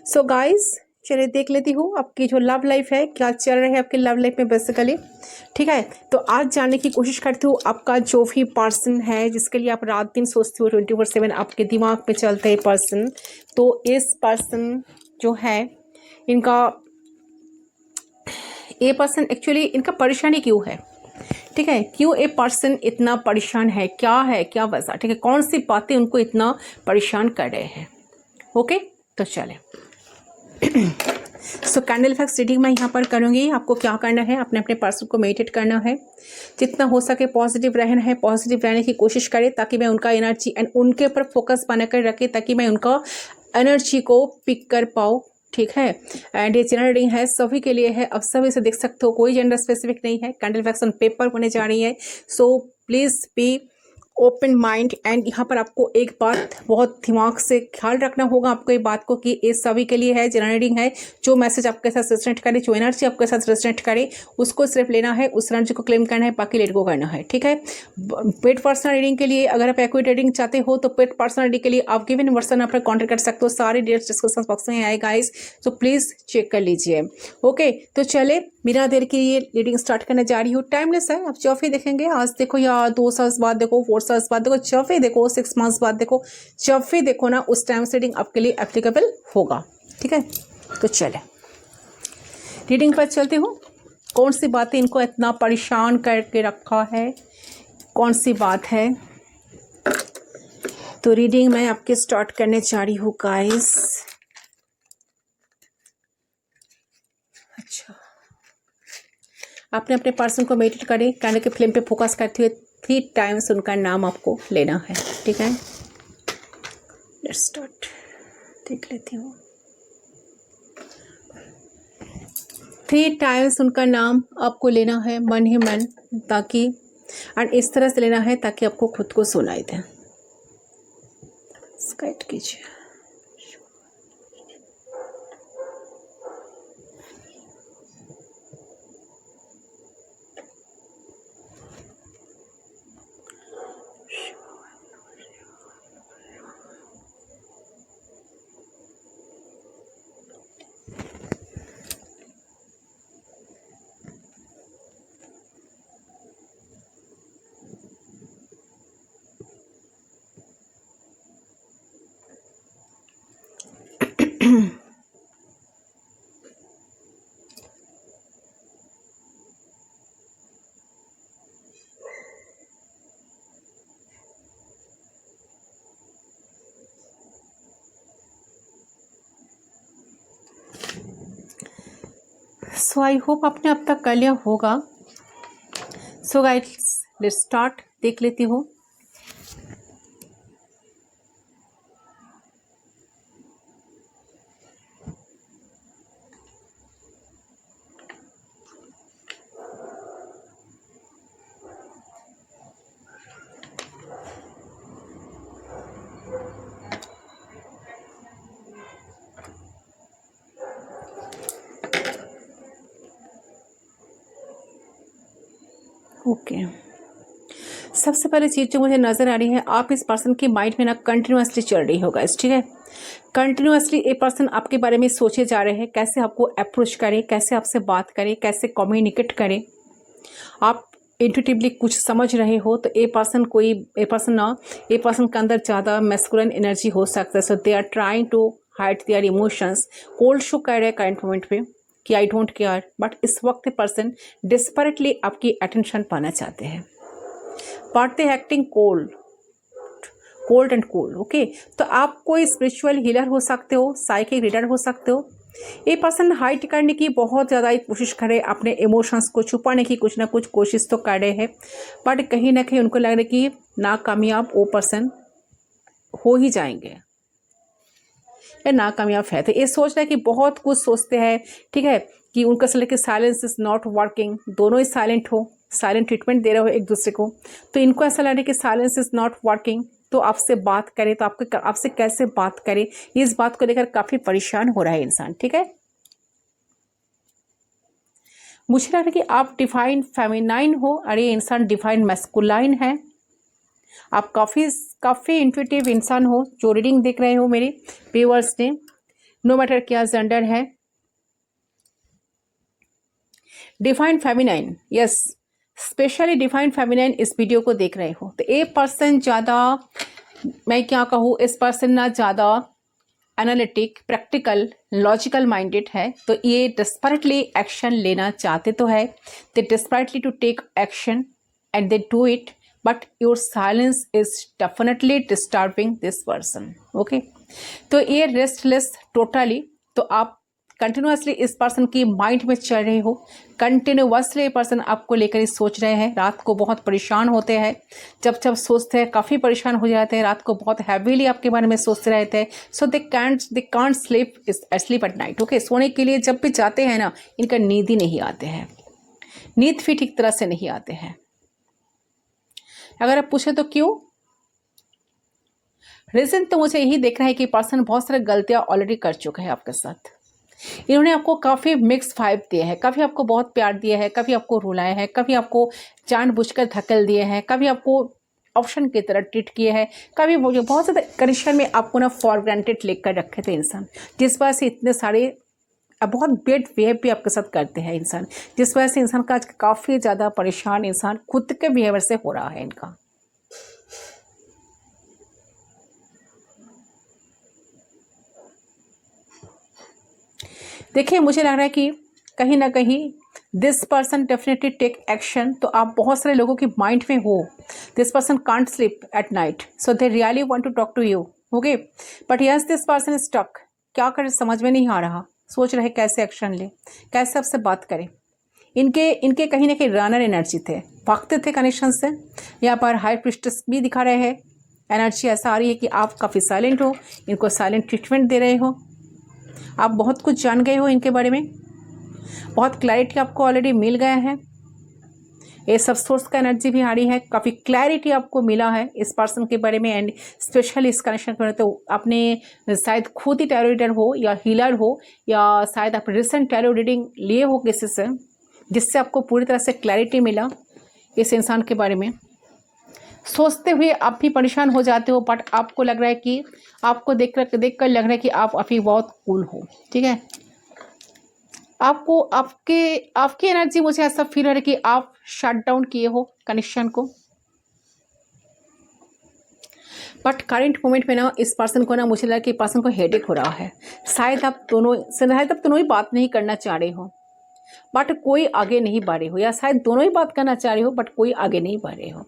So guys, चलिए देख लेती हूँ आपकी जो लव लाइफ है, क्या चल रहा है आपकी लव लाइफ में बेसिकली। ठीक है, तो आज जानने की कोशिश करती हूँ आपका जो भी पर्सन है जिसके लिए आप रात दिन सोचते हो, 24/7 आपके दिमाग में चलते हैं पर्सन। तो इस पर्सन जो है इनका, ये पर्सन एक्चुअली इनका परेशानी क्यों है, ठीक है, क्यों ये पर्सन इतना परेशान है, क्या वजह, ठीक है, कौन सी बातें उनको इतना परेशान कर रहे हैं। ओके, तो चले। सो कैंडल इफेक्ट रीडिंग मैं यहाँ पर करूँगी। आपको क्या करना है, अपने अपने पर्सन को मेडिटेट करना है, जितना हो सके पॉजिटिव रहना है, पॉजिटिव रहने की कोशिश करें ताकि मैं उनका एनर्जी एंड उनके ऊपर फोकस बनाकर रखे ताकि मैं उनका एनर्जी को पिक कर पाऊँ। ठीक है, एंड ये जनरल रीडिंग है, सभी के लिए है, अब सभी इसे देख सकते हो, कोई जेंडर स्पेसिफिक नहीं है। कैंडल इफेक्ट्स ऑन पेपर होने जा रही है, so please be open mind. And यहाँ पर आपको एक बात बहुत दिमाग से ख्याल रखना होगा आपको, ये बात को कि ये सभी के लिए है, जनरल रीडिंग है। जो मैसेज आपके साथ रेजोनेट करे, जो एनर्जी आपके साथ रेजोनेट करे, उसको सिर्फ लेना है, उस एनर्जी को क्लेम करना है, बाकी लेट गो करना है। ठीक है, पेड पर्सनल रीडिंग के लिए अगर आप एक्यूरेट रीडिंग चाहते हो तो पेड पर्सनल रीडिंग के लिए आप गिवन वर्सन पर कॉन्टेक्ट कर सकते हो। सारे डिटेल्स डिस्क्रिप्शन बॉक्स में आए गाइस, तो प्लीज चेक कर लीजिए। ओके, तो चले बिना देर के ये रीडिंग स्टार्ट करने जा रही हूँ। टाइमलेस है, आप जब भी देखेंगे, आज देखो या 2 साल बाद देखो, 4 साल बाद देखो, जब भी देखो, 6 मंथ्स बाद देखो, जब भी देखो ना, उस टाइम से रीडिंग आपके लिए एप्लीकेबल होगा। ठीक है, तो चले रीडिंग पर चलते हूँ। कौन सी बातें इनको इतना परेशान करके रखा है, कौन सी बात है, तो रीडिंग मैं आपके स्टार्ट करने जा रही हूँ गाइस। अच्छा, आपने अपने पर्सन को मेडिटेट करें, कैंडल के फ्लेम पे फोकस करते हुए 3 टाइम्स उनका नाम आपको लेना है। ठीक है, लेट्स स्टार्ट। देख लेती हूँ, 3 टाइम्स उनका नाम आपको लेना है मन ही मन, ताकि एंड इस तरह से लेना है ताकि आपको खुद को सुनाई दे। स्काइट कीजिए। सो आई होप आपने अब तक कर लिया होगा। So guys, let's start. देख लेती हूँ। ओके, सबसे पहले चीज़ जो मुझे नज़र आ रही है, आप इस पर्सन की माइंड में ना कंटिन्यूसली चल रही होगा। ठीक है, कंटिन्यूसली ये पर्सन आपके बारे में सोचे जा रहे हैं, कैसे आपको अप्रोच करें, कैसे आपसे बात करें, कैसे कम्युनिकेट करें। आप इंट्यूटिवली कुछ समझ रहे हो, तो ये पर्सन ये पर्सन के अंदर ज़्यादा मैस्कुलिन एनर्जी हो सकता है। So they are trying to hide their emotions. Cold show कर रहे हैं करंट मोमेंट पे कि आई डोंट केयर, बट इस वक्त ये पर्सन डिस्परेटली आपकी अटेंशन पाना चाहते हैं, but they acting cold and cool. Okay, तो आप कोई स्पिरिचुअल हीलर हो सकते हो, साइकिक रीडर हो सकते हो। ये पर्सन हाइड करने की बहुत ज़्यादा कोशिश करे, अपने इमोशंस को छुपाने की कुछ ना कुछ कोशिश तो कर रहे हैं, बट कहीं ना कहीं उनको लग रहा है कि नाकामयाब वो पर्सन हो ही जाएंगे या नाकामयाब है। तो ये सोच रहे हैं कि बहुत कुछ सोचते हैं, ठीक है, कि उनका असल कि साइलेंस इज नॉट वर्किंग, दोनों ही साइलेंट हो, साइलेंट ट्रीटमेंट दे रहे हो एक दूसरे को। तो इनको ऐसा लग रहा है कि साइलेंस इज नॉट वर्किंग, तो आपसे बात करें तो आपसे कैसे बात करें, इस बात को लेकर काफ़ी परेशान हो रहा है इंसान। ठीक है, मुझे लग रहा है कि आप डिवाइन फेमिनाइन हो और ये इंसान डिवाइन मैस्कुलाइन है। आप काफ़ी इंट्यूटिव इंसान हो, जो रीडिंग देख रहे हो मेरे व्यूअर्स ने। नो मैटर क्या जेंडर है। Defined feminine, yes, specially defined feminine इस वीडियो को देख रहे हो तो ए पर्सन ज़्यादा, मैं क्या कहूँ, इस पर्सन ना ज़्यादा एनालिटिक, प्रैक्टिकल, लॉजिकल माइंडेड है। तो ये डिस्परेटली एक्शन लेना चाहते तो है, they desperately to take action and they do it, but your silence is definitely disturbing this person. Okay, तो ये रेस्टलेस टोटली, तो आप कंटिन्यूसली इस पर्सन की माइंड में चल रहे हो, कंटिन्यूसली ये पर्सन आपको लेकर ही सोच रहे हैं, रात को बहुत परेशान होते हैं, जब जब सोचते हैं काफ़ी परेशान हो जाते हैं, रात को बहुत हैवीली आपके बारे में सोचते रहते हैं। So they can't sleep at night. Okay, सोने के लिए जब भी जाते हैं ना, इनका नींद ही नहीं आते हैं, नींद भी ठीक तरह से नहीं आते हैं। अगर आप पूछे तो क्यों, रीज़न तो मुझे यही देख रहा है कि पर्सन बहुत सारे गलतियाँ ऑलरेडी कर चुका है आपके साथ। इन्होंने आपको काफ़ी मिक्स वाइब दिए हैं, कभी आपको बहुत प्यार दिया है, कभी आपको रुलाया है, कभी आपको जानबूझकर धकेल दिए हैं, कभी आपको ऑप्शन की तरह ट्रीट किए हैं, कभी बहुत ज़्यादा कंडीशन में आपको ना फॉर ग्रांटेड लेकर रखे थे इंसान, जिस वजह से इतने सारे बहुत बेड बिहेव भी आपके साथ करते हैं इंसान, जिस वजह से इंसान का आज काफ़ी ज़्यादा परेशान इंसान खुद के बिहेवियर से हो रहा है इनका। देखिए, मुझे लग रहा है कि कहीं ना कहीं this person definitely take action. तो आप बहुत सारे लोगों की माइंड में हो, this person can't sleep at night, so they really want to talk to you. Okay, but yes this person is stuck, क्या करें समझ में नहीं आ रहा, सोच रहे कैसे एक्शन ले, कैसे आपसे बात करें। इनके कहीं ना कहीं रनर एनर्जी थे, भागते थे कनेक्शन से। यहाँ पर हाई प्रिस्टेस भी दिखा रहे हैं, एनर्जी ऐसा आ रही है कि आप काफ़ी साइलेंट हो, इनको साइलेंट ट्रीटमेंट दे रहे हो, आप बहुत कुछ जान गए हो इनके बारे में, बहुत क्लैरिटी आपको ऑलरेडी मिल गया है। ये सब सोर्स का एनर्जी भी आ रही है, काफ़ी क्लैरिटी आपको मिला है इस पर्सन के बारे में, एंड स्पेशली इस कनेक्शन के बारे में। तो आपने शायद खुद ही टैरो रीडर हो या हीलर हो, या शायद आप रिसेंट टैरो रीडिंग लिए हो किसी से, जिससे आपको पूरी तरह से क्लैरिटी मिला इस इंसान के बारे में। सोचते हुए आप भी परेशान हो जाते हो, बट आपको लग रहा है कि आपको देख कर लग रहा है कि आप अभी बहुत कूल हो। ठीक है, आपको आपकी एनर्जी, मुझे ऐसा फील हो रहा है कि आप शट डाउन किए हो कनेक्शन को, बट करंट मोमेंट में ना इस पर्सन को ना, मुझे लगा कि पर्सन को हेडेक हो रहा है। शायद आप दोनों ही बात नहीं करना चाह रहे हो, बट कोई आगे नहीं बढ़ रहे हो, या शायद दोनों ही बात करना चाह रहे हो बट कोई आगे नहीं बढ़ रहे हो।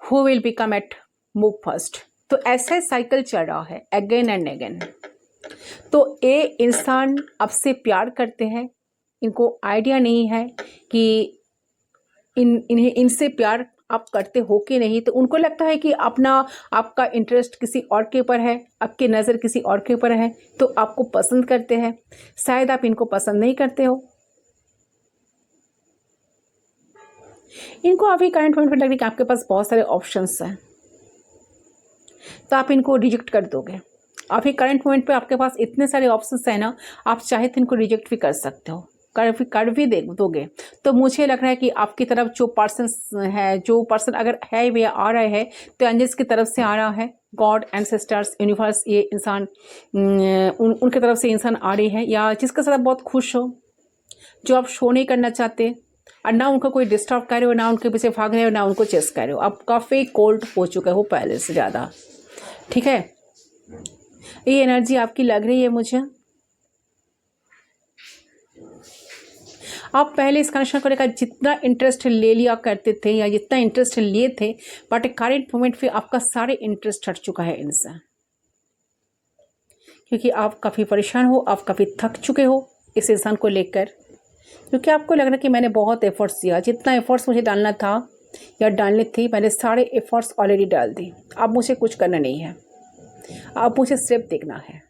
Who will become at move first, तो ऐसा साइकिल चल रहा है अगेन एंड अगेन। तो ये इंसान आपसे प्यार करते हैं, इनको आइडिया नहीं है कि इनसे प्यार आप करते हो कि नहीं। तो उनको लगता है कि आपका इंटरेस्ट किसी और के ऊपर है, आपकी नज़र किसी और के ऊपर है, तो आपको पसंद करते हैं। शायद आप इनको पसंद नहीं करते हो। इनको अभी करंट पॉइंट पर लग रहा है कि आपके पास बहुत सारे ऑप्शंस हैं, तो आप इनको रिजेक्ट कर दोगे। अभी करंट मोमेंट पे आपके पास इतने सारे ऑप्शंस हैं ना, आप चाहे तो इनको रिजेक्ट भी कर सकते हो, कर भी दोगे। तो मुझे लग रहा है कि आपकी तरफ जो पर्सन अगर है वे आ रहे हैं, तो एंजल्स की तरफ से आ रहा है, गॉड, एंसेस्टर्स, यूनिवर्स, ये इंसान उनकी तरफ से इंसान आ रही है, या जिसके साथ आप बहुत खुश हो, जो आप शो नहीं करना चाहते, और ना उनको कोई डिस्टर्ब कर रहे हो, ना उनके पीछे भाग रहे हो, ना उनको चेस कर रहे हो। आप काफ़ी कोल्ड हो चुके हो पहले से ज़्यादा। ठीक है, ये एनर्जी आपकी लग रही है मुझे। आप पहले इस कनेक्शन को लेकर जितना इंटरेस्ट ले लिया करते थे, या जितना इंटरेस्ट लिए थे, बट करंट मोमेंट पे आपका सारे इंटरेस्ट हट चुका है इनसे, क्योंकि आप काफ़ी परेशान हो, आप काफ़ी थक चुके हो इस इंसान को लेकर, क्योंकि आपको लग रहा है कि मैंने बहुत एफर्ट्स दिया, जितना एफर्ट्स मुझे डालना था या डालने थे, मैंने सारे एफर्ट्स ऑलरेडी डाल दी। अब मुझे कुछ करना नहीं है, अब मुझे सिर्फ देखना है।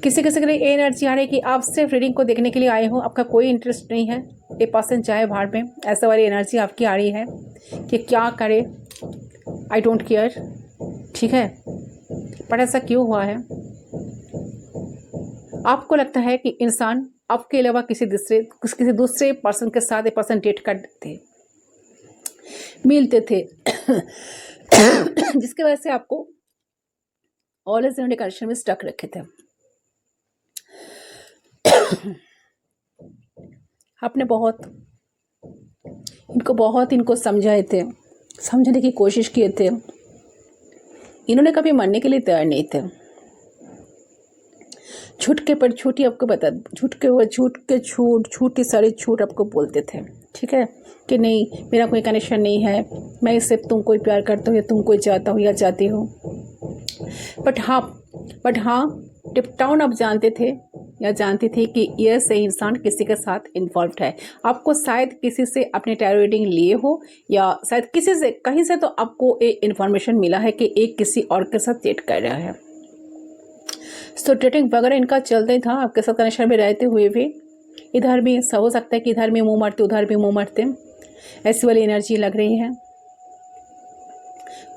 किसी के लिए ये एनर्जी आ रही है कि आप सिर्फ रीडिंग को देखने के लिए आए हो, आपका कोई इंटरेस्ट नहीं है, ये पर्सन चाहे बाहर में, ऐसा वाली एनर्जी आपकी आ रही है कि क्या करे, आई डोंट केयर। ठीक है, पर ऐसा क्यों हुआ है? आपको लगता है कि इंसान आपके अलावा किसी दूसरे पर्सन के साथ, ये पर्सन डेट करते थे, मिलते थे, जिसकी वजह से आपको ऑलवेज इन्होंने कनेक्शन में स्टक रखे थे। आपने बहुत इनको समझाए थे, समझने की कोशिश किए थे, इन्होंने कभी मानने के लिए तैयार नहीं थे। झूठ के पर झूठी आपको बता, झूठ के झूठी सारी झूठ आपको बोलते थे, ठीक है, कि नहीं मेरा कोई कनेक्शन नहीं है, मैं सिर्फ तुमको ही प्यार करता हूँ या तुमको चाहता हूँ या चाहती हूँ। बट हाँ डिप डाउन आप जानते थे या जानती थी कि ये से इंसान किसी के साथ इन्वॉल्व है। आपको शायद किसी से अपने टैरो रीडिंग लिए हो या शायद किसी से कहीं से तो आपको एक इन्फॉर्मेशन मिला है कि एक किसी और के साथ डेट कर रहा है। सो डेटिंग वगैरह इनका चलता ही था आपके साथ कनेक्शन में रहते हुए भी। इधर भी हो सकता है कि इधर भी मुंह मारते उधर भी मुंह मारते, ऐसी वाली एनर्जी लग रही है।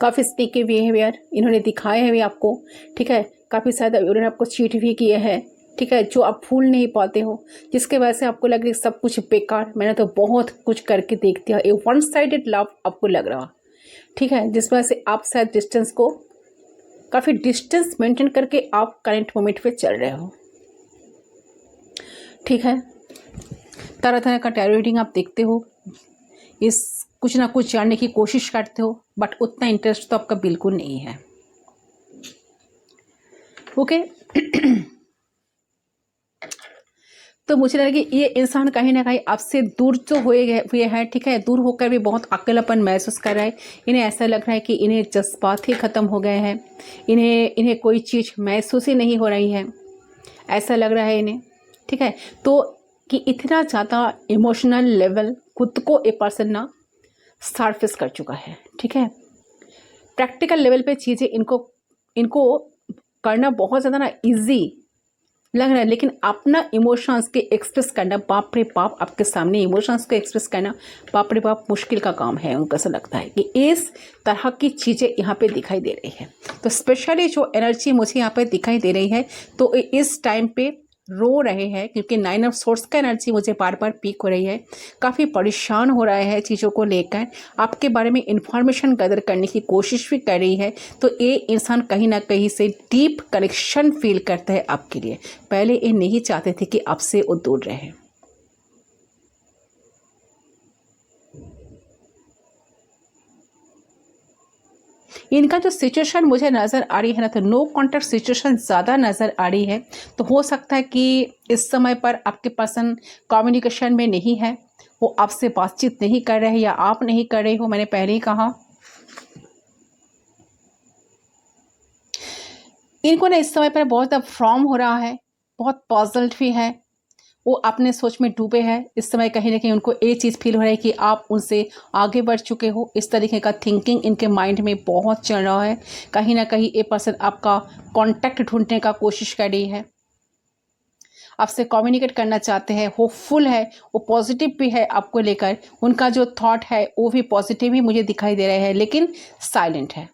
काफ़ी स्नीकी बिहेवियर इन्होंने दिखाए हैं भी आपको, ठीक है। काफ़ी शायद उन्होंने आपको चीट भी किए हैं, ठीक है, जो आप भूल नहीं पाते हो, जिसके वजह से आपको लग रही सब कुछ बेकार, मैंने तो बहुत कुछ करके देख दिया, एक वन साइडेड लव आपको लग रहा, ठीक है, जिस वजह से आप शायद डिस्टेंस को काफ़ी डिस्टेंस मेंटेन करके आप करंट मोमेंट पे चल रहे हो, ठीक है। तरह तरह का टैरो रीडिंग आप देखते हो, इस कुछ ना कुछ जानने की कोशिश करते हो, बट उतना इंटरेस्ट तो आपका बिल्कुल नहीं है, ओके। तो मुझे लगा कि ये इंसान कहीं ना कहीं आपसे दूर तो हुए हैं, ठीक है, दूर होकर भी बहुत अकेलापन महसूस कर रहा है। इन्हें ऐसा लग रहा है कि इन्हें जज्बात ही ख़त्म हो गए हैं, इन्हें कोई चीज़ महसूस ही नहीं हो रही है, ऐसा लग रहा है इन्हें, ठीक है। तो कि इतना ज़्यादा इमोशनल लेवल खुद को ए पर्सन ना सरफेस कर चुका है, ठीक है। प्रैक्टिकल लेवल पे चीज़ें इनको करना बहुत ज़्यादा ना ईजी लग रहा है, लेकिन अपना इमोशंस के एक्सप्रेस करना, बाप रे बाप, आपके सामने इमोशंस को एक्सप्रेस करना बाप रे बाप मुश्किल का काम है। उनको ऐसा लगता है कि इस तरह की चीज़ें यहाँ पे दिखाई दे रही है। तो स्पेशली जो एनर्जी मुझे यहाँ पे दिखाई दे रही है, तो इस टाइम पे रो रहे हैं, क्योंकि 9 ऑफ सोर्स का एनर्जी मुझे बार बार पीक हो रही है। काफ़ी परेशान हो रहा है चीज़ों को लेकर, आपके बारे में इंफॉर्मेशन गैदर करने की कोशिश भी कर रही है। तो ये इंसान कहीं ना कहीं से डीप कनेक्शन फील करता है आपके लिए। पहले ये नहीं चाहते थे कि आपसे वो दूर रहे। इनका जो सिचुएशन मुझे नज़र आ रही है ना, तो नो कॉन्टैक्ट सिचुएशन ज़्यादा नज़र आ रही है। तो हो सकता है कि इस समय पर आपके पर्सन कम्युनिकेशन में नहीं है, वो आपसे बातचीत नहीं कर रहे हैं या आप नहीं कर रहे हो, मैंने पहले ही कहा। इनको ना इस समय पर बहुत ज़्यादा फ्रॉम हो रहा है, बहुत पॉजल्ड भी है, वो अपने सोच में डूबे हैं। इस समय कहीं ना कहीं उनको ये चीज़ फील हो रहा है कि आप उनसे आगे बढ़ चुके हो, इस तरीके का थिंकिंग इनके माइंड में बहुत चल रहा है। कहीं ना कहीं ये पर्सन आपका कांटेक्ट ढूंढने का कोशिश कर रही है, आपसे कम्युनिकेट करना चाहते हैं, होपफुल है, वो पॉजिटिव भी है आपको लेकर, उनका जो थॉट है वो भी पॉजिटिव ही मुझे दिखाई दे रहा है, लेकिन साइलेंट है।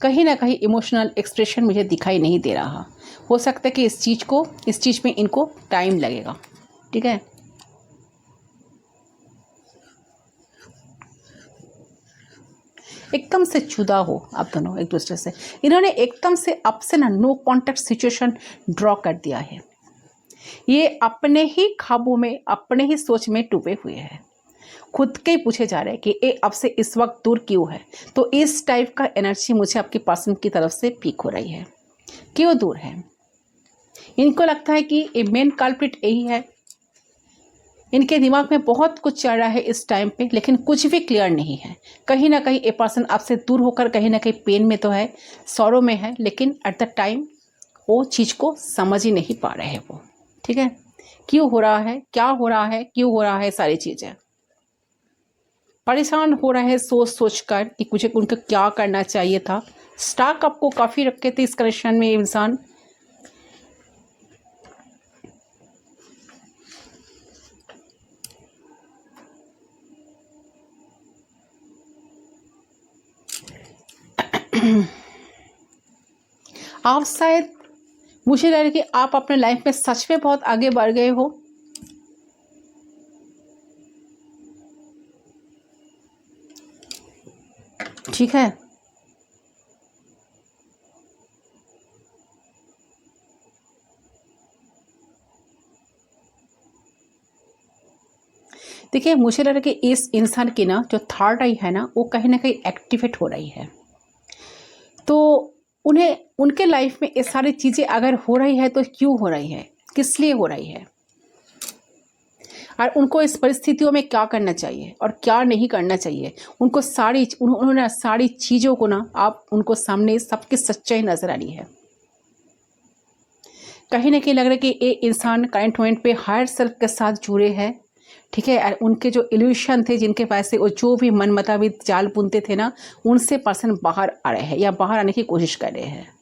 कहीं ना कहीं इमोशनल एक्सप्रेशन मुझे दिखाई नहीं दे रहा। हो सकता है कि इस चीज़ में इनको टाइम लगेगा, ठीक है। एकदम से जुदा हो आप दोनों एक दूसरे से, इन्होंने एकदम से आपसे ना नो कॉन्टैक्ट सिचुएशन ड्रॉ कर दिया है। ये अपने ही ख्वाबों में, अपने ही सोच में डूबे हुए हैं, खुद के ही पूछे जा रहे हैं कि ये आपसे इस वक्त दूर क्यों है। तो इस टाइप का एनर्जी मुझे आपकी पर्सन की तरफ से पीक हो रही है, क्यों दूर है। इनको लगता है कि ये मेन कल्प्रिट यही है। इनके दिमाग में बहुत कुछ चल रहा है इस टाइम पे, लेकिन कुछ भी क्लियर नहीं है। कहीं ना कहीं ये पर्सन आपसे दूर होकर कहीं ना कहीं पेन में तो है, सौरों में है, लेकिन एट द टाइम वो चीज़ को समझ ही नहीं पा रहे हैं वो, ठीक है। क्यों हो रहा है, क्या हो रहा है, क्यों हो रहा है, सारी चीज़ें परेशान हो रहा है सोच सोच कर कि कुछ उनको क्या करना चाहिए था। स्टाक आपको काफ़ी रखे थे इस कनेक्शन में इंसान। आप शायद, मुझे लग रहा है कि आप अपने लाइफ में सच में बहुत आगे बढ़ गए हो, ठीक है। देखिए मुझे लग रहा है कि इस इंसान की ना जो थर्ड आई है ना वो कहीं ना कहीं एक्टिवेट हो रही है। तो उन्हें उनके लाइफ में ये सारी चीज़ें अगर हो रही है तो क्यों हो रही है, किस लिए हो रही है, और उनको इस परिस्थितियों में क्या करना चाहिए और क्या नहीं करना चाहिए। उनको उन्होंने सारी चीज़ों को ना आप उनको सामने सबकी सच्चाई नज़र आ रही है। कहीं ना कहीं लग रहा है कि ये इंसान करंट मोमेंट पे हायर सेल्फ के साथ जुड़े हैं, ठीक है। और उनके जो इल्यूशन थे, जिनके पास से वो जो भी मन मुताबिक जाल बुनते थे ना, उनसे पर्सन बाहर आ रहे हैं या बाहर आने की कोशिश कर रहे हैं।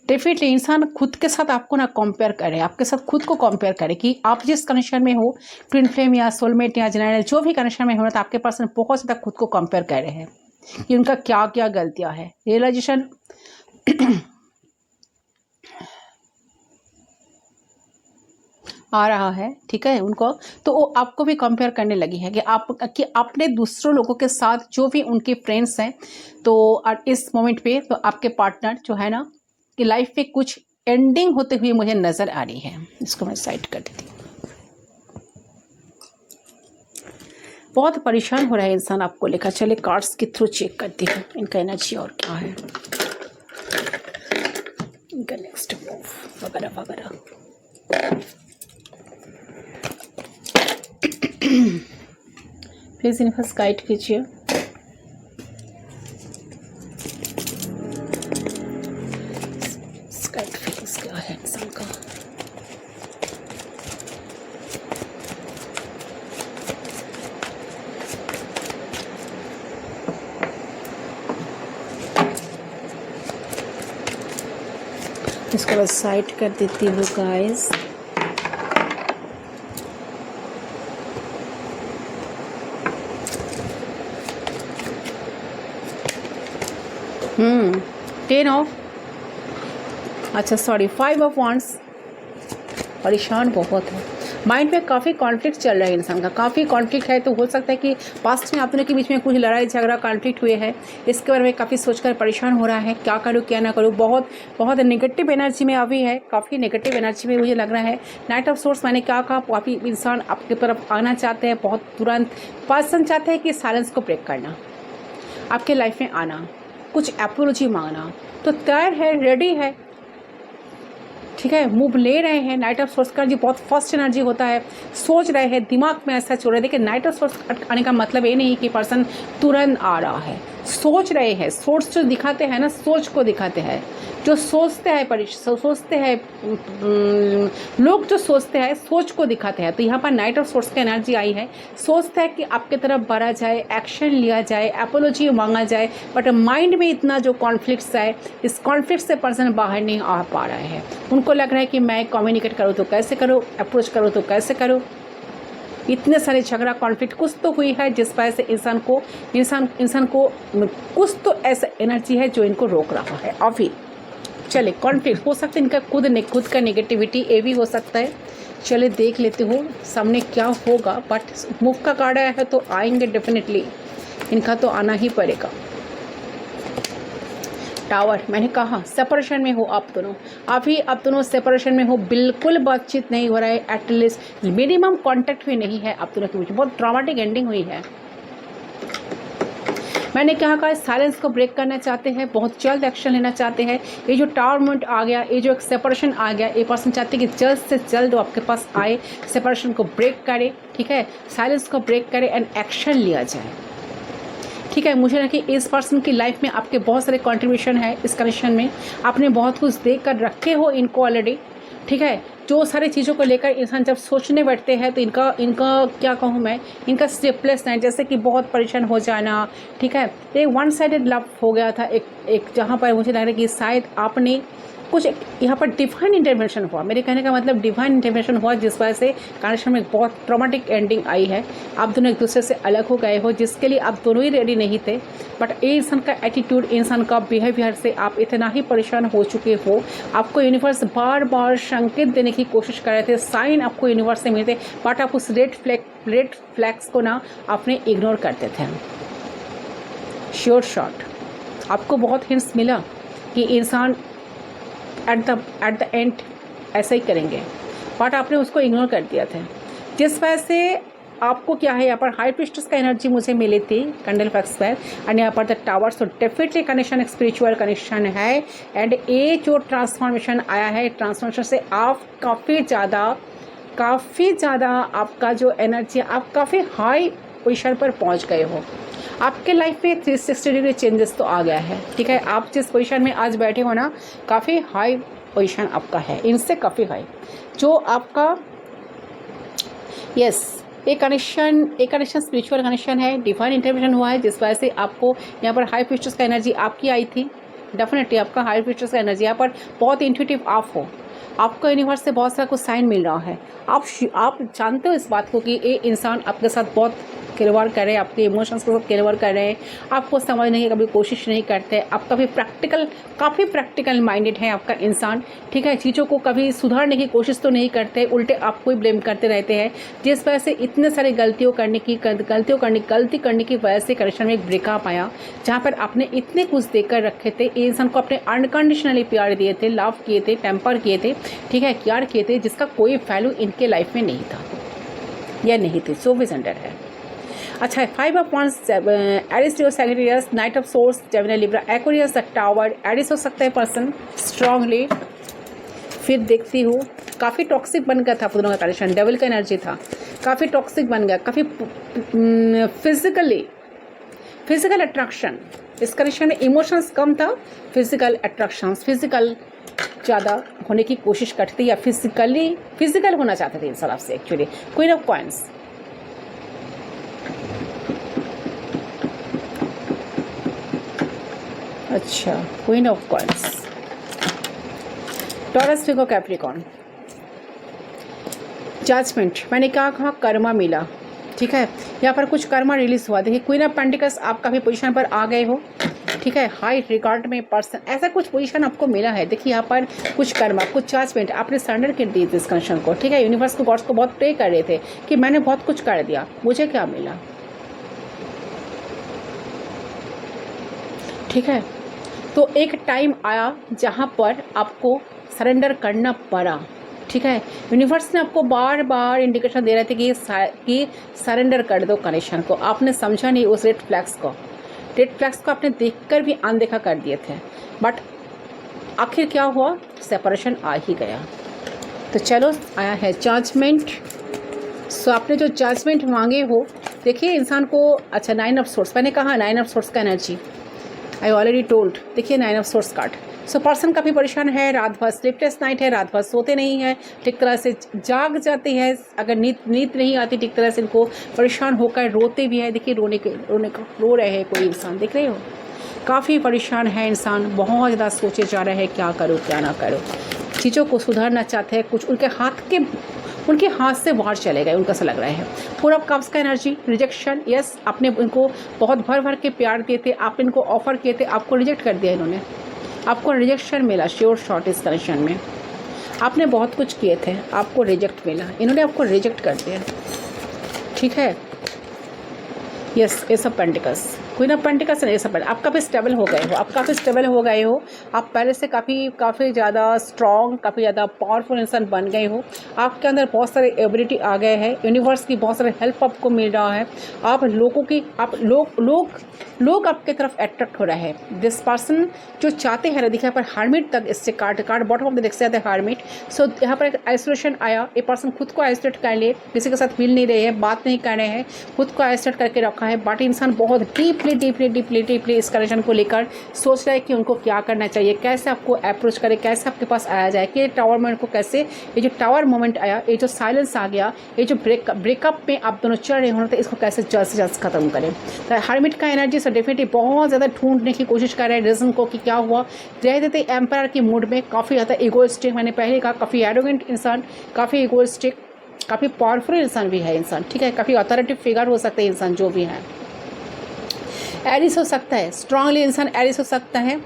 डेफिनेटली इंसान खुद के साथ आपको ना कंपेयर करे, आपके साथ खुद को कंपेयर करे कि आप जिस कनेक्शन में हो, ट्विन फ्लेम या सोलमेट या जनरल जो भी कनेक्शन में हो ना, तो आपके पर्सन बहुत ज़्यादा खुद को कंपेयर कर रहे हैं कि उनका क्या क्या गलतियां है। रियलाइजेशन आ रहा है, ठीक है उनको, तो वो आपको भी कंपेयर करने लगी है कि अपने दूसरों लोगों के साथ जो भी उनके फ्रेंड्स हैं, तो इस मोमेंट पे तो आपके पार्टनर जो है ना कि लाइफ में कुछ एंडिंग होते हुए मुझे नज़र आ रही है। इसको मैं साइड कर देती हूँ। बहुत परेशान हो रहा है इंसान आपको लेकर। चले कार्ड्स के थ्रू चेक करती हूँ इनका एनर्जी और क्या है, इनका नेक्स्ट मूव वगैरह वगैरह। प्लीज इन्हें गाइड कीजिए। क्या है इंसान का। इसको बस साइड कर देती हूँ गाइस। टेन ऑफ, अच्छा सॉरी 5 ऑफ वांड्स। परेशान बहुत है, माइंड में काफ़ी कॉन्फ्लिक्ट चल रहा है इंसान का, काफ़ी कॉन्फ्लिक्ट है। तो हो सकता है कि पास्ट में आप दोनों के बीच में कुछ लड़ाई झगड़ा कॉन्फ्लिक्ट हुए हैं, इसके बारे में काफ़ी सोचकर परेशान हो रहा है, क्या करूँ क्या ना करूँ। बहुत बहुत नेगेटिव एनर्जी में अभी है, काफ़ी नेगेटिव एनर्जी में मुझे लग रहा है। नाइट ऑफ सोर्स मैंने क्या कहा, काफ़ी इंसान आपकी तरफ आना चाहते हैं बहुत तुरंत। पर्सन चाहते हैं कि साइलेंस को ब्रेक करना, आपके लाइफ में आना, कुछ एपोलॉजी मांगना, तो तैयार है, रेडी है, ठीक है, मूव ले रहे हैं। नाइट ऑफ सोर्स का एनर्जी बहुत फर्स्ट एनर्जी होता है, सोच रहे हैं, दिमाग में ऐसा चल रहा है। देखिए नाइट ऑफ सोर्स आने का मतलब ये नहीं कि पर्सन तुरंत आ रहा है, सोच रहे हैं। सोर्स जो दिखाते हैं ना, सोच को दिखाते हैं, जो सोचते हैं लोग जो सोचते हैं, सोच को दिखाते हैं। तो यहाँ पर नाइट ऑफ सोर्स की एनर्जी आई है, सोचता है कि आपके तरफ बढ़ा जाए, एक्शन लिया जाए, एपोलॉजी मांगा जाए, बट माइंड में इतना जो कॉन्फ्लिक्ट्स है, इस कॉन्फ्लिक्ट से पर्सन बाहर नहीं आ पा रहे हैं। उनको लग रहा है कि मैं कम्युनिकेट करूँ तो कैसे करूँ, अप्रोच करूँ तो कैसे करूँ। इतने सारे झगड़ा कॉन्फ्लिक्ट कुछ तो हुई है जिस वजह से इंसान को कुछ तो ऐसा एनर्जी है जो इनको रोक रहा है। अभी चले कॉन्फ्लिक्ट हो सकता है इनका खुद का नेगेटिविटी, ये भी हो सकता है। चले देख लेते हो सामने क्या होगा, बट मूव का कार्ड आया है तो आएंगे डेफिनेटली, इनका तो आना ही पड़ेगा। टावर, मैंने कहा सेपरेशन में हो आप दोनों, अभी आप दोनों सेपरेशन में हो, बिल्कुल बातचीत नहीं हो रहा है, एटलीस्ट मिनिमम कांटेक्ट भी नहीं है आप दोनों के बीच। बहुत ड्रामेटिक एंडिंग हुई है। मैंने कहा साइलेंस को ब्रेक करना चाहते हैं, बहुत जल्द एक्शन लेना चाहते हैं। ये जो टावर मोमेंट आ गया, ये जो एक सेपरेशन आ गया, ये पर्सन चाहते हैं कि जल्द से जल्द वो आपके पास आए, सेपरेशन को ब्रेक करे, ठीक है, साइलेंस को ब्रेक करे एंड एक्शन लिया जाए, ठीक है। मुझे लगा कि इस पर्सन की लाइफ में आपके बहुत सारे कंट्रीब्यूशन है, इस कनेक्शन में आपने बहुत कुछ देख कर रखे हो इनको ऑलरेडी, ठीक है। जो सारी चीज़ों को लेकर इंसान जब सोचने बैठते हैं तो इनका क्या कहूँ मैं, इनका स्टेपलेस है, जैसे कि बहुत परेशान हो जाना, ठीक है। एक वन साइडेड लव हो गया था एक जहाँ पर मुझे लग रहा है कि शायद आपने कुछ यहाँ पर डिवाइन इंटरवेंशन हुआ। मेरे कहने का मतलब डिवाइन इंटरवेंशन हुआ जिस वजह से कनेक्शन में बहुत ट्रॉमेटिक एंडिंग आई है। आप दोनों एक दूसरे से अलग हो गए हो, जिसके लिए आप दोनों ही रेडी नहीं थे, बट ये इंसान का एटीट्यूड, इंसान का बिहेवियर से आप इतना ही परेशान हो चुके हो। आपको यूनिवर्स बार बार संकेत देने की कोशिश कर रहे थे, साइन आपको यूनिवर्स से मिलते, बट आप उस रेड फ्लैग्स को ना आपने इग्नोर करते थे। श्योर शॉट आपको बहुत हिंट्स मिला कि इंसान एट द एंड ऐसा ही करेंगे, बट आपने उसको इग्नोर कर दिया था, जिस वजह से आपको क्या है यहाँ पर हाई प्रीस्टेस का एनर्जी मुझे मिली थी कैंडल फैक्स पर, एंड यहाँ पर the tower. So definitely connection एक स्पिरिचुअल कनेक्शन है, एंड ये जो ट्रांसफॉर्मेशन आया है, ट्रांसफॉर्मेशन से आप काफ़ी ज़्यादा आपका जो एनर्जी, आप काफ़ी हाई पोजीशन पर पहुँच गए हो। आपके लाइफ में 360 डिग्री चेंजेस तो आ गया है, ठीक है। आप जिस पोजीशन में आज बैठे हो ना, काफ़ी हाई पोजीशन आपका है, इनसे काफ़ी हाई जो आपका एक कनेक्शन स्पिरिचुअल कनेक्शन है, डिवाइन इंटरवेंशन हुआ है, जिस वजह से आपको यहाँ पर हाई प्रीस्टेस का एनर्जी आपकी आई थी। डेफिनेटली आपका हाई प्रीस्टेस का एनर्जी यहाँ पर बहुत इंट्यूटिव आप हो, आपको यूनिवर्स से बहुत सारा कुछ साइन मिल रहा है। आप जानते हो इस बात को कि ये इंसान आपके साथ बहुत खिलवाड़ कर रहे हैं, आपके इमोशंस के साथ खिलवाड़ कर रहे हैं, आपको समझने की कभी कोशिश नहीं करते। आप काफ़ी प्रैक्टिकल माइंडेड है आपका इंसान, ठीक है। चीज़ों को कभी सुधारने की कोशिश तो नहीं करते, उल्टे आपको ही ब्लेम करते रहते हैं, जिस वजह से इतने सारे गलती करने की वजह से कनेक्शन में एक ब्रेकअप आया, जहाँ पर आपने इतने कुछ देकर रखे थे, ये इंसान को अपने अनकंडीशनली प्यार दिए थे, लव किए थे, टेम्पर किए थे, ठीक है, केयर किए थे, जिसका कोई वैल्यू इनके लाइफ में नहीं था या नहीं थी। सो विजेंडर है। अच्छा है 5 of wands, Aries, Leo, Sagittarius, knight of swords, Gemini, Libra, Aquarius, the tower. Aries हो सकता है पर्सन स्ट्रांगली। फिर देखती हूँ काफ़ी टॉक्सिक बन गया था दोनों का कनेक्शन, डेविल का एनर्जी था, काफ़ी टॉक्सिक बन गया, काफ़ी फिजिकल अट्रैक्शन। इस कनेक्शन में इमोशंस कम था, फिजिकल अट्रैक्शंस, फिजिकल ज़्यादा होने की कोशिश करते थे, या फिजिकल होना चाहते थे इंसान आपसे एक्चुअली। क्वीन ऑफ कॉइन्स, अच्छा, queen of coins, Taurus, Virgo, Capricorn, judgment. मैंने कहा कर्मा मिला, ठीक है, यहाँ पर कुछ कर्मा रिलीज हुआ। देखिए क्वीन ऑफ पेंटिकल्स, आप काफ़ी पोजीशन पर आ गए हो, ठीक है, हाई रिकॉर्ड में पर्सन, ऐसा कुछ पोजीशन आपको मिला है। देखिए यहाँ पर कुछ कर्मा, कुछ जजमेंट, आपने सरेंडर कर दिए थे इस कनेक्शन को, ठीक है। यूनिवर्स को, गॉड्स को बहुत प्रे कर रहे थे कि मैंने बहुत कुछ कर दिया, मुझे क्या मिला, ठीक है। तो एक टाइम आया जहाँ पर आपको सरेंडर करना पड़ा, ठीक है। यूनिवर्स ने आपको बार बार इंडिकेशन दे रहे थे कि सरेंडर कर दो कनेक्शन को, आपने समझा नहीं उस रेड फ्लैग्स को आपने देखकर भी अनदेखा कर दिए थे, बट आखिर क्या हुआ, सेपरेशन आ ही गया। तो चलो आया है जजमेंट। सो आपने जो जजमेंट मांगे हो, देखिए इंसान को, अच्छा 9 ऑफ सोर्स, मैंने कहा 9 ऑफ सोर्स का एनर्जी आई ऑलरेडी टोल्ड। देखिए 9 of source card. So person काफ़ी परेशान है, रात भर स्लीपलेस नाइट है, रात भर सोते नहीं है, ठीक तरह से जाग जाते हैं, अगर नींद नहीं आती ठीक तरह से, इनको परेशान होकर रोते भी है। देखिए रो रहे हैं कोई इंसान, देख रहे हो, काफ़ी परेशान है इंसान, बहुत ज़्यादा सोचे जा रहे हैं क्या करो क्या ना करो, चीज़ों को सुधारना चाहते हैं, कुछ उनके हाथ से बाहर चले गए, उनका ऐसा लग रहा है। पूरा कप्स का एनर्जी, रिजेक्शन, यस, आपने उनको बहुत भर के प्यार दिए थे, आपने इनको ऑफर किए थे, आपको रिजेक्ट कर दिया इन्होंने, आपको रिजेक्शन मिला श्योर शॉर्ट। इस कनेक्शन में आपने बहुत कुछ किए थे, आपको रिजेक्ट मिला, इन्होंने आपको रिजेक्ट कर दिया, ठीक है। Yes, S of pentacles, queen of pentacles and S of pentacles. आप काफ़ी स्टेबल हो गए हो, आप पहले से काफ़ी ज़्यादा स्ट्रॉन्ग, काफ़ी ज़्यादा पावरफुल इंसान बन गए हो, आपके अंदर बहुत सारे एबिलिटी आ गए हैं, यूनिवर्स की बहुत सारे हेल्प आपको मिल रहा है, आप लोग आपके तरफ अट्रैक्ट हो रहे हैं। दिस पर्सन जो चाहते हैं, देखिए यहाँ पर हार्मिट तक, इससे कार्ड बॉटम ऑफ द देख सकते हैं हार्मिट। सो यहाँ पर एक आइसोलेशन आया, ये पर्सन खुद को आइसोलेट कर ले, किसी के साथ मिल नहीं रहे हैं, बात नहीं कर रहे हैं, खुद को आइसोलेट करके रखा है, बट इंसान बहुत डीपली इस कनेक्शन को लेकर सोच रहा है कि उनको क्या करना चाहिए, कैसे आपको अप्रोच करे, कैसे आपके पास आया जाए, कि टावर मोमेंट को कैसे, ये जो टावर मोमेंट आया, ये जो साइलेंस आ गया, ये जो ब्रेकअप में आप दोनों चल रहे होते, इसको कैसे जल्द से जल्द खत्म करें। तो हार्मिट का एनर्जी से डेफिनेटली बहुत ज़्यादा ढूंढने की कोशिश कर रहे हैं रीज़न को कि क्या हुआ, रह देते एम्पायर की मूड में, काफ़ी ज़्यादा ईगोइस्टिक, मैंने पहले कहा काफ़ी एरोगेंट इंसान, काफ़ी ईगोइस्टिक, काफ़ी पावरफुल इंसान भी है इंसान, ठीक है, काफ़ी अथॉरिटी फिगर हो सकते हैं इंसान जो भी है। एरिस हो सकता है, स्ट्रांगली इंसान एरिस हो सकता है।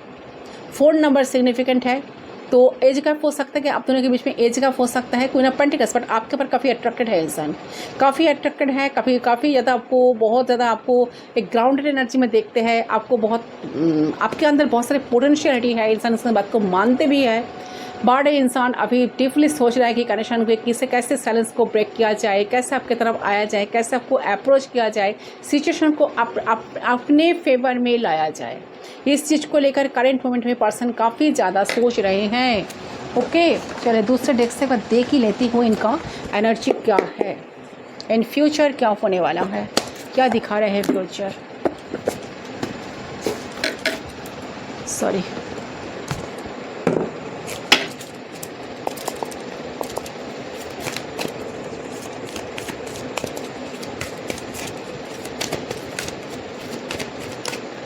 4 नंबर सिग्निफिकेंट है, तो एज गैप हो सकता है कि आप दोनों के बीच में एज गैप हो सकता है, क्वीन ऑफ पेंटिकल्स, बट आपके ऊपर काफ़ी अट्रैक्टेड है इंसान, काफ़ी अट्रैक्टेड है, काफ़ी ज़्यादा आपको, बहुत ज़्यादा आपको एक ग्राउंडेड एनर्जी में देखते हैं, आपको बहुत आपके अंदर बहुत सारे पोटेंशियलिटी है, इंसान इस बात को मानते भी है, बट इंसान अभी डीपली सोच रहा है कि कनेक्शन को किसे कैसे साइलेंस को ब्रेक किया जाए, कैसे आपके तरफ आया जाए, कैसे आपको अप्रोच किया जाए, सिचुएशन को अपने फेवर में लाया जाए। इस चीज़ को लेकर करेंट मोमेंट में पर्सन काफ़ी ज़्यादा सोच रहे हैं। ओके, चलिए दूसरे डेस्क से मैं देख ही लेती हूँ इनका एनर्जी क्या है, इन फ्यूचर क्या होने वाला है, क्या दिखा रहे हैं future. Sorry,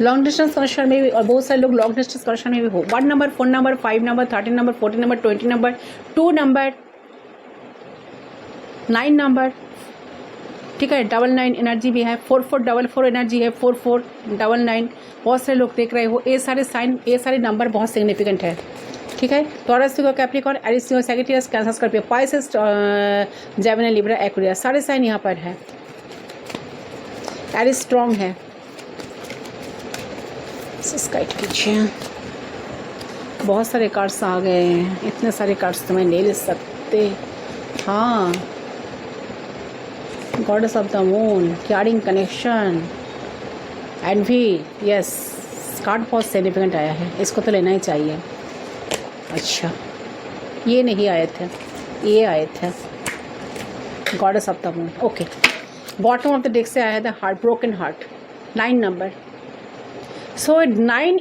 long distance connection में भी, और बहुत सारे लोग लॉन्ग डिस्टेंस कनेक्शन में भी हो, 1 number, 4 number, 5 number, 13 number, 14 number, 20 number, 2 number, 9 number, ठीक है, 99 एनर्जी भी है, 4444 एनर्जी है, 4499, बहुत सारे लोग देख रहे हो। ये सारे साइन, ये सारे नंबर बहुत सिग्निफिकेंट है, ठीक है। Taurus, Capricorn, Aries, Sagittarius, Cancer, Scorpio, Pisces, Gemini, Libra, Aquarius, सारे साइन यहाँ पर है। एरिस स्ट्रॉन्ग है, स्काइट कीजिए। बहुत सारे कार्ड्स आ गए हैं, इतने सारे कार्ड्स तो मैं नहीं ले सकते। हाँ, goddess of the moon, caring connection, envy, yes, card बहुत सिग्निफिकेंट आया है, इसको तो लेना ही चाहिए। अच्छा, ये नहीं आए थे, ये आए थे, goddess of the moon. Okay, bottom of the deck से आया है the heart, broken heart, 9 number. So 9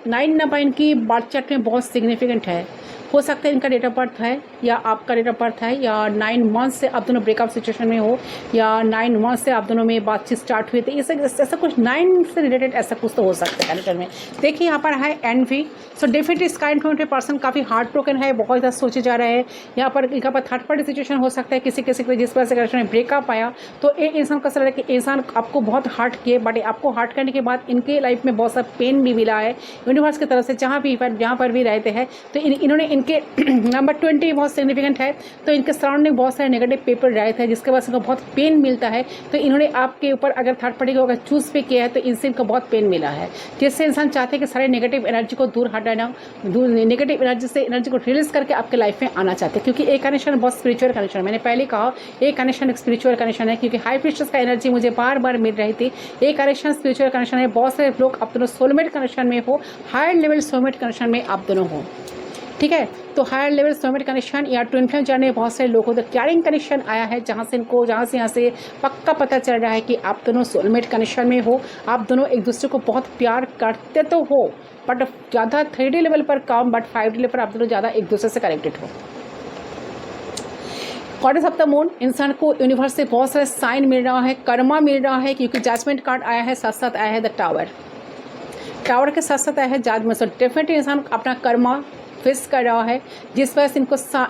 number इनकी बर्थ चार्ट में बहुत सिग्निफिकेंट है। हो सकता है इनका डेट ऑफ बर्थ है या आपका डेट ऑफ बर्थ है, या 9 मंथ से आप दोनों ब्रेकअप सिचुएशन में हो, या 9 मंथ से आप दोनों में बातचीत स्टार्ट हुई थी, ऐसा कुछ 9 से रिलेटेड ऐसा कुछ तो हो सकता है कैरेक्टर में। देखिए यहाँ पर है एनवी। सो डेफिनेटली इस काइंड में पर्सन काफ़ी हार्ट ब्रोकन है, बहुत ज़्यादा सोचे जा रहे हैं। यहाँ पर थर्ड पार्टी सिचुएशन हो सकता है किसी के जिस वजह से कैरेक्टर में ब्रेकअप आया, तो एक इंसान का सर कि इंसान आपको बहुत हार्ट किए, बट आपको हार्ट करने के बाद इनके लाइफ में बहुत सारा पेन भी मिला है यूनिवर्स की तरफ से। जहाँ पर भी रहते हैं तो इन्होंने इनके नंबर 20 बहुत सिग्निफिकेंट है, तो इनके सराउंडिंग बहुत सारे नेगेटिव पीपल रहे थे जिसके वजह से इनको बहुत पेन मिलता है। तो इन्होंने आपके ऊपर अगर थर्ड पार्टी को अगर चूज़ भी किया है तो इनसे इनको बहुत पेन मिला है, जिससे इंसान चाहते हैं कि सारे नेगेटिव एनर्जी को दूर हटाना, नेगेटिव एनर्जी से एनर्जी को रिलीज करके आपके लाइफ में आना चाहते हैं। क्योंकि एक कनेक्शन बहुत स्पिरिचुअल कनेक्शन, मैंने पहले कहा एक कनेक्शन एक स्पिरिचुअल कनेक्शन है, क्योंकि हाई प्रीस्टेस का एनर्जी मुझे बार बार मिल रही थी। एक कनेक्शन स्पिरिचुअल कनेक्शन है, बहुत सारे लोग आप दोनों सोलमेट कनेक्शन में हो, हायर लेवल सोलमेट कनेक्शन में आप दोनों हो, ठीक है। तो हायर लेवल सोलमेट कनेक्शन या ट्विन फ्लेम जर्नी बहुत सारे लोगों को कैरिंग कनेक्शन आया है, जहाँ से यहाँ से पक्का पता चल रहा है कि आप दोनों सोलमेट कनेक्शन में हो। आप दोनों एक दूसरे को बहुत प्यार करते तो हो, बट ज़्यादा 3D लेवल पर कम, बट 5D लेवल पर आप दोनों ज़्यादा एक दूसरे से कनेक्टेड हो। गॉडेस ऑफ द मून, इंसान को यूनिवर्स से बहुत सारे साइन मिल रहा है, कर्मा मिल रहा है, क्योंकि जजमेंट कार्ड आया है, साथ साथ आया है द टावर। टावर के साथ साथ आया है जजमेंट। डेफिनेटली इंसान अपना कर्मा फेस कर रहा है, जिस वजह से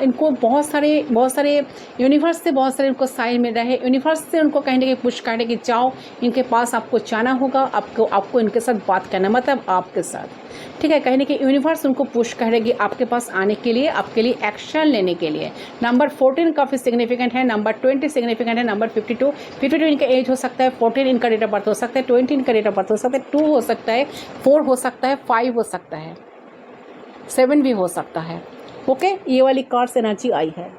इनको बहुत सारे यूनिवर्स से बहुत सारे इनको साइन मिल रहे हैं। यूनिवर्स से उनको कहने की पुश करने की जाओ, इनके पास आपको जाना होगा, आपको इनके साथ बात करना, मतलब आपके साथ, ठीक है। कहने की यूनिवर्स उनको पुश करेगी आपके पास आने के लिए, आपके लिए एक्शन लेने के लिए। नंबर 14 काफ़ी सिग्निफिकेंट है, नंबर 20 सिग्निफिकेंट है, नंबर 52 इनका एज हो सकता है, 14 इनका डेट ऑफ बर्थ हो सकता है, 20 इनका डेट ऑफ बर्थ हो सकता है, 2 हो सकता है, 4 हो सकता है, 5 हो सकता है, 7 भी हो सकता है। ओके, ये वाली कार्ड्स एनर्जी आई है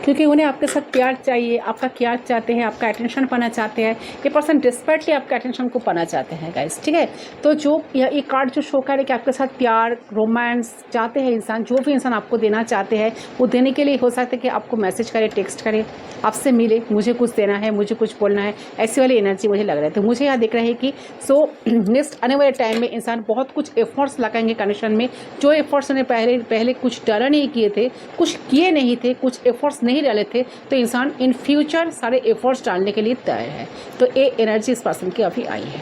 क्योंकि उन्हें आपके साथ प्यार चाहिए, आपका क्या चाहते हैं, आपका अटेंशन पाना चाहते हैं। ये पर्सन डिस्पेरेटली आपके अटेंशन को पाना चाहते हैं गाइस, ठीक है। तो जो ये कार्ड जो शो कर रहे कि आपके साथ प्यार रोमांस चाहते हैं इंसान, जो भी इंसान आपको देना चाहते हैं वो देने के लिए हो सकता है कि आपको मैसेज करे, टेक्स्ट करे, आपसे मिले, मुझे कुछ देना है, मुझे कुछ बोलना है, ऐसी वाली एनर्जी मुझे लग रहा है। तो मुझे यहाँ दिख रहा है कि नेक्स्ट आने वाले टाइम में इंसान बहुत कुछ एफर्ट्स लगाएंगे कनेक्शन में। जो एफर्ट्स उन्हें पहले कुछ डरा नहीं किए थे, कुछ किए नहीं थे, कुछ एफर्ट्स नहीं डाले थे, तो इंसान इन फ्यूचर सारे एफर्ट्स डालने के लिए तैयार है। तो ये एनर्जी इस पर्सन की अभी आई है।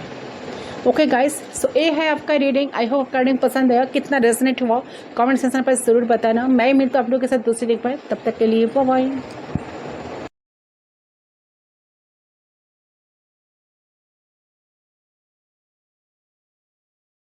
ओके गाइस, सो ये है आपका रीडिंग। आई होप आपका रीडिंग पसंद आया, कितना रेजोनेट हुआ कमेंट सेक्शन पर जरूर बताना। मैं मिलता हूं आप लोगों के साथ दूसरी रीडिंग पर, तब तक के लिए बाय बाय।